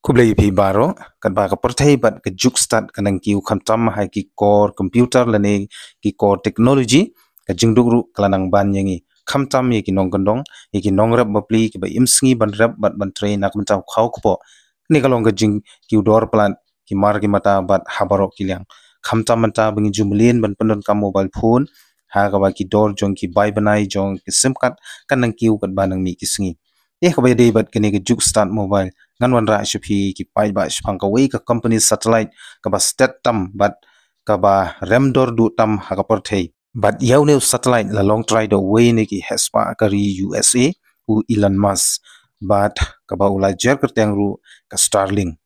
Kublai pi baro kan ba ka perthai bat ka juk start kanang ki ukam tam hai ki core computer lane ki core technology ka jingduk ru kalanang ban yangi kham tam ye ki nong kandong ye ki nong rap bapli ki ba imsngi ban rap bat ban train nak mentam khau ko ni kalong ka jing ki udor plan ki mar ki mata bat habaro kilyang kham tam mata bangi jumlin ban pandon kam mobile phone ha ka ba ki dor jong ki bai banai jong ki sim card kanang ki ukat banang mi ki sngi ka ba dei bat kini ki juk start mobile ngan wan ra shupi ki pai ba shpang ka wei ka company satellite ka ba stat tam bat ka ba remdor du tam ha ka perthei but yau ne satellite la long try do wei ne ki hespa ka ri USA u Elon Musk but ka ba ulai jer ka teng ru ka Starlink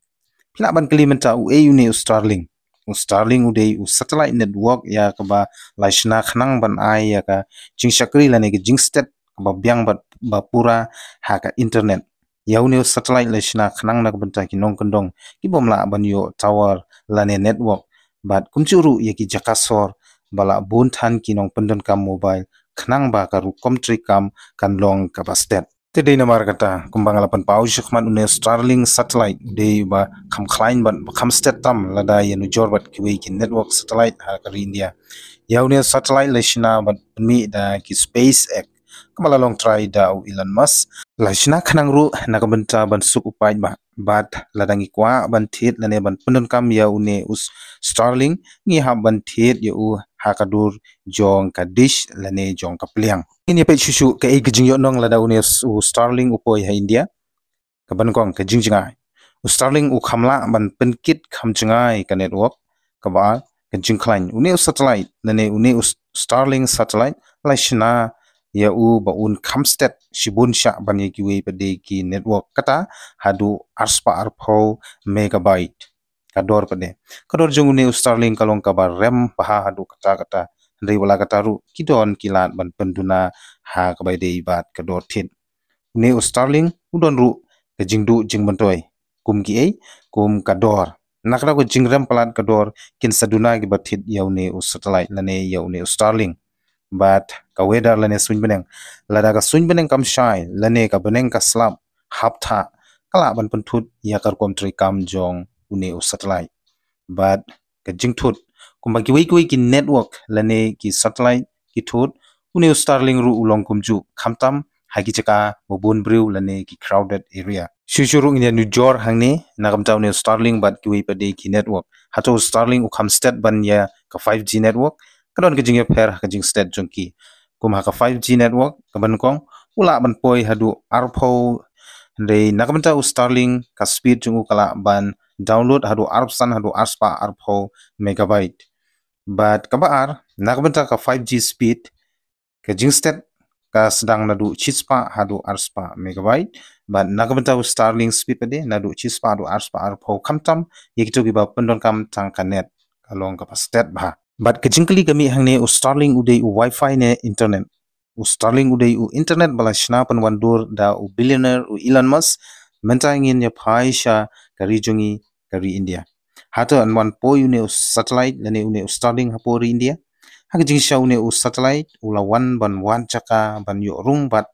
pila ban klimenta u au ne Starlink u Starlink u dei u satellite network ya ka ba laishna khnang ban ai ya ka jing shakri la ne ki jing stat ka ba byang bat ba pura ha ka internet yaune satellite leshna khnang nak banta ki nong kondong ki bomla ban yo tower lane network bat kumchuru ye ki jakasor bala bun than ki nong pendon kam mobile khnang ba ka ru komtri kam kan long ka bastet te de namar kata kumbang lapan pau shukman une Starlink satellite de ba kham khlain ban kham stet tam lada ye nu jor bat ki we ki network satellite ha ka India yaune satellite leshna bat mi da ki SpaceX kamala long try da Elon Musk lashna khanang ru nakabanta ban suk upai ba bat ladangi kwa ban thit lane ban punun kam ya une us Starlink ngi ha ban thit ya u hakadur jong ka dish lane jong ka pliang ini pe shushu ka e gijing yo nong lada une u Starlink upoi ha India ka ban kong ka jingjingai u Starlink u khamla ban penkit khamjingai ka network ka ba ka jingkhlain une satellite lane une Starlink satellite lashna ya u ba un khamstet shibun sha bani ki we pade ki network kata hadu arspa arpho megabyte kador pade kador jung ne Starlink kalong kabar rem paha hadu kata kata ndai wala kata ru kidon kilat ban penduna ha kabai dei bat kador thin ne Starlink udon ru ke jingdu jingmentoi kum ki ei kum kador nakra ko jingrem palat kador kin saduna ki bathit yaune u satellite lane yaune Starlink but ka weather lane suin beneng lada ka suin beneng kam shai lane ka beneng ka slap haptha kala ban penthut ya kar komtri kam jong une u satellite but ka jingthut kumba ki wei ki network lane ki satellite ki thut une u Starlink ru ulong kumju khamtam hagi chaka mobun brew lane ki crowded area shushuru ngia new jor hangni nakam taune Starlink but ki wei pade ki network hato Starlink u khamstet ban ya ka 5G network kadon ke jingya pher ka jing state jongki kum ha ka 5G network ka ban kong ula ban poi hadu arpho de nakamta u Starlink ka speed jungu kala ban download hadu arpsan hadu arspa arpho megabyte but kabar nakamta ka 5G speed ka jing state ka sedang nadu chispa hadu arspa megabyte but nakamta u Starlink speed pade nadu chispa hadu arspa arpho khamtam yekito giba pendon kam tang kanet kalong ka state bha but kejingkali kami hangne u Starlink udai u wifi ne internet u Starlink udai u internet bala shna pan wandur da u billionaire u Elon Musk mentangin ya phaisha kari jungi kari India hato an wan po une u satellite lane une u Starlink hapori India hak jingsha une u satellite ula wan chaka ban yo rung bat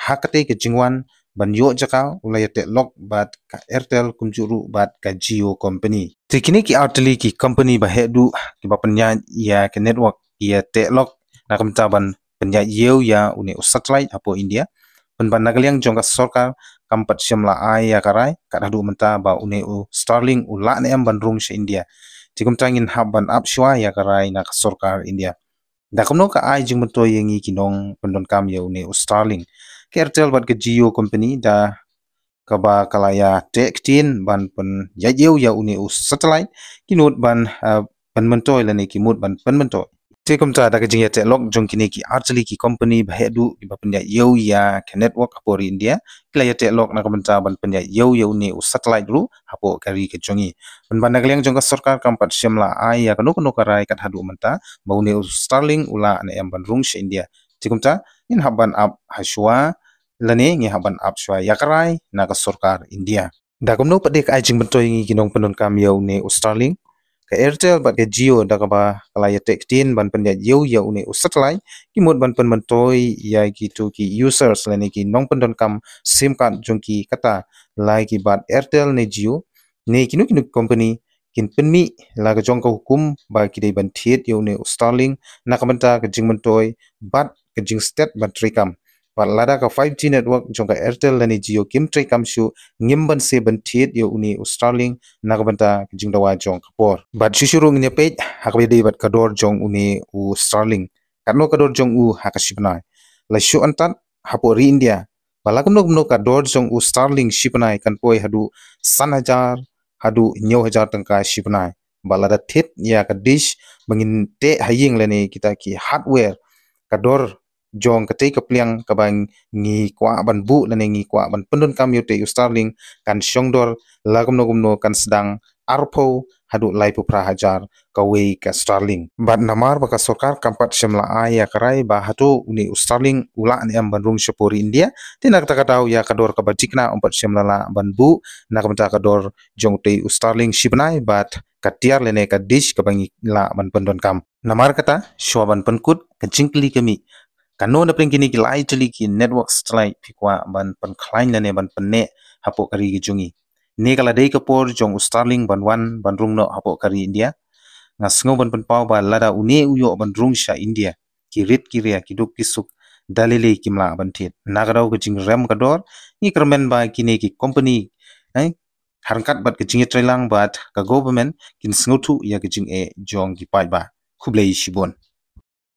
hakate ke jingwan ban yo jaka ula yate lok bat ka Airtel kumjuru bat ka Jio company tikini ki Airtel ki company ba hedu ki ba penya ya ke network ya te lok nakamta ban penya yeu ya une u satellite apo India ban nagaliang jongka sorkar kampat shimla ai ya karai kadadu menta ba une u Starlink ula ne am ban rung she India tikum tangin hab ban up shwa ya karai na sorkar India dakamno ka ai jing mento yengi kinong pendon kam ya une u Starlink ke Airtel bat ke Jio company da kaba kalaya tektin ban pen yajeu ya une u satellite kinut ban ban mentoi lani kimut ban pen mentoi tekum ta da kajing ya te lok jong kini ki Airtel ki company bahedu ki ba penya yeu ya ke network apori India kila ya te lok na kamenta ban penya yeu une u satellite ru hapo kari ke jongi ban nagliang jong ka sarkar kampat shimla ai ya kanu kanu karai kat hadu menta ba une u Starlink ula ne am ban rung she India tekum ta in haban up hashwa lane ngi haban up shwa yakarai na ka sarkar India dakamno padek ai jing bentoi ngi kinong penon kam yeu ne u Starlink ka Airtel bat ke Jio da ka ba kalaya tektin ban penya yeu ya une u satellite kimut ban pen mentoi ya gitu ki users lane ki nong pendon kam sim card jong ki kata lai ki bat Airtel ne Jio ne kinu kinu company kin penmi la ga jong ka hukum ba kidai ban thiet yo ne Starlink na ka banta ka jing mentoi bat ka jing state ban trikam ba lada ka 5G network jong ka Airtel lani Jio kim trikam shu ngimban se ban thiet yo uni Starlink na ka banta ka jing dawa jong ka por bat shishuru ngne page hakbe dei bat kador jong uni u Starlink karno kador jong u hakashipnai la shu antan hapo ri India balakum no kador jong u Starlink shipnai kan poi hadu sanhajar hadu nyaw hajar tangka shipnai balada thit ya ka dish bangin te haying lene kita ki hardware kador jong ka te ka pliang ka bang ngi kwa ban bu lene ngi kwa ban pendon kam yote Starlink kan shongdor lagum no kan sedang arpo hadu lai pupra hajar ka wei ka Starlink bat namar baka sokar kampat shemla aya karai ba hatu uni Starlink ula ni am bandung shapori India tinak takatau ya kador ka batikna umpat shemla la banbu nak benta kador jong te Starlink shipnai bat katiar lene ka dish ka bangi la ban pendon kam namar kata shwaban penkut ka jingkli kami kano na pring kini ki lai tuli ki network strike pikwa ban pen klein lene ban penne hapo kari ki jungi ne kala dei ka por jong Starlink ban wan ban rung no hapo kari India ngasngo ban pen pau ba lada une uyo ban rung sha India ki rit ki ria ki duk ki suk dalile kimla ban tit nagarau ka jing rem kador ni kermen ba kini ki company harangkat bat ke jingi trailang bat ka government kin sngotu ya ke jing e jong ki pai ba kublei shibon